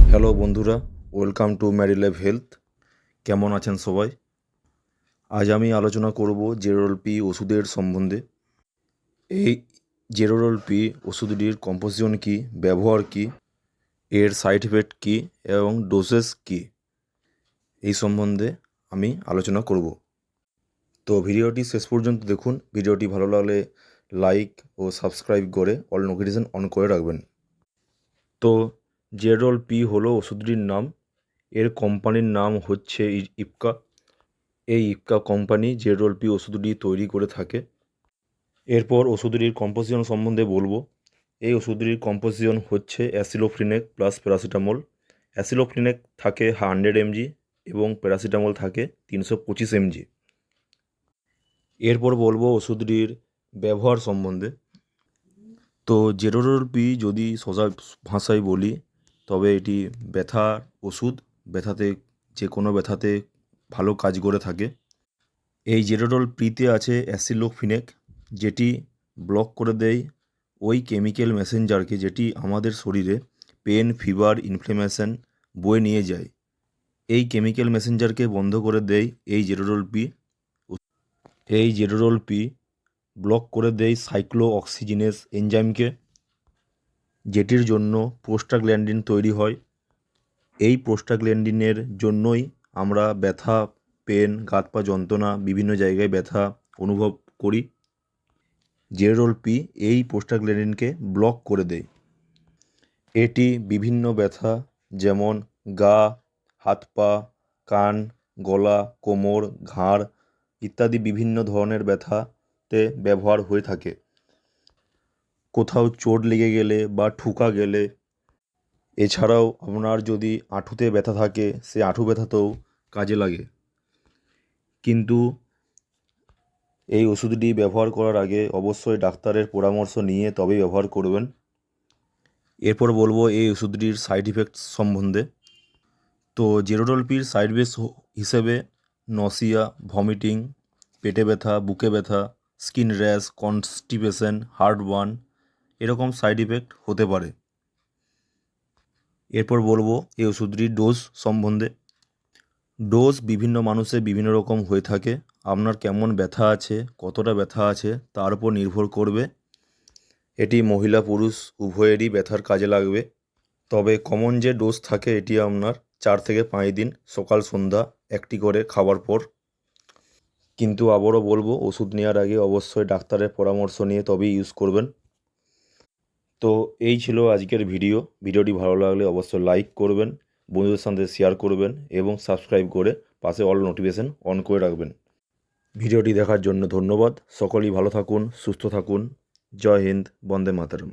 Hello বন্ধুরা, welcome to ম্যারিলাইফ health. কেমন আছেন সবাই? আজ আমি আলোচনা করব জেরোডাল-পি ওষুধের সম্বন্ধে। এই জেরোডাল-পি ওষুধটির কম্পোজিশন কী, ব্যবহার কী, এর সাইড এফেক্ট কী এবং ডোসেস কী, এই সম্বন্ধে আমি আলোচনা করব। তো ভিডিওটি শেষ পর্যন্ত দেখুন। ভিডিওটি ভালো লাগলে লাইক ও সাবস্ক্রাইব করে অল নোটিফিকেশন অন করে রাখবেন। তো জেরোডাল-পি হলো ওষুধটির নাম। এর কোম্পানির নাম হচ্ছে ইপকা। এই ইপকা কোম্পানি জেরোডাল-পি ওষুধটি তৈরি করে থাকে। এরপর ওষুধটির কম্পোজিশন সম্বন্ধে বলবো। এই ওষুধটির কম্পোজিশন হচ্ছে অ্যাসিলোফ্রিনেক প্লাস প্যারাসিটামল। অ্যাসিলোফ্রিনেক থাকে 100 mg এবং প্যারাসিটামল থাকে 325 mg। এরপর বলবো ওষুধটির ব্যবহার সম্বন্ধে। তো জেরোডাল-পি যদি সোজা ভাষায় বলি তবে এটি ব্যথার ওষুধ। যে কোনো ব্যথাতে ভালো কাজ করে থাকে। এই জেরোডাল-পিতে আছে অ্যাসিলোফিনেক, যেটি ব্লক করে দেয় ওই কেমিক্যাল মেসেঞ্জারকে যেটি আমাদের শরীরে পেন, ফিভার, ইনফ্লেমেশন বয়ে নিয়ে যায়। এই কেমিক্যাল মেসেঞ্জারকে বন্ধ করে দেয় এই জেরোডাল-পি। এই জেরোডাল-পি ব্লক করে দেয় সাইক্লোঅক্সিজেনেস এনজাইমকে, যেটির জন্য প্রোস্টাগ্ল্যান্ডিন তৈরি হয়। এই প্রোস্টাগ্ল্যান্ডিনের জন্যই আমরা ব্যথা, পেন, হাত পা যন্ত্রণা, বিভিন্ন জায়গায় ব্যথা অনুভব করি। জেরোডাল-পি এই প্রোস্টাগ্ল্যান্ডিনকে ব্লক করে দেয়। এটি বিভিন্ন ব্যথা যেমন গা, হাত পা, কান, গলা, কোমর, ঘাড় ইত্যাদি বিভিন্ন ধরনের ব্যথাতে ব্যবহার হয়ে থাকে। কোথাও চোট লেগে গেলে বা ঠুকা গেলে, এছাড়াও আপনার যদি হাঁটুতে ব্যথা থাকে সে হাঁটু ব্যথাতেও কাজে লাগে। কিন্তু এই ওষুধটি ব্যবহার করার আগে অবশ্যই ডাক্তারের পরামর্শ নিয়ে তবেই ব্যবহার করবেন। এরপর বলবো এই ওষুধটির সাইড ইফেক্টস সম্বন্ধে। তো জেরোডাল-পির সাইড ইফেক্টস হিসেবে নসিয়া, ভমিটিং, পেটে ব্যথা, বুকে ব্যথা, স্কিন র্যাশ, কনস্টিপেশন, হার্টবার্ন এরকম সাইড ইফেক্ট হতে পারে। এরপর বলবো এই ওষুধটির ডোজ সম্বন্ধে। ডোজ বিভিন্ন মানুষের বিভিন্ন রকম হয়ে থাকে। আপনার কেমন ব্যথা আছে, কতটা ব্যথা আছে তার উপর নির্ভর করবে। এটি মহিলা পুরুষ উভয়েরই ব্যথার কাজে লাগবে। তবে কমন যে ডোজ থাকে এটি আপনার 4 থেকে 5 দিন সকাল সন্ধ্যা একটি করে খাওয়ার পর। কিন্তু আবারও বলবো ওষুধ নেওয়ার আগে অবশ্যই ডাক্তারের পরামর্শ নিয়ে তবেই ইউজ করবেন। তো এই ছিল আজকের ভিডিওটি ভালো লাগলে অবশ্যই লাইক করবেন, বন্ধুদের সাথে শেয়ার করবেন এবং সাবস্ক্রাইব করে পাশে অল নোটিফিকেশন অন করে রাখবেন। ভিডিওটি দেখার জন্য ধন্যবাদ। সকলেই ভালো থাকুন, সুস্থ থাকুন। জয় হিন্দ, বন্দে মাতরম।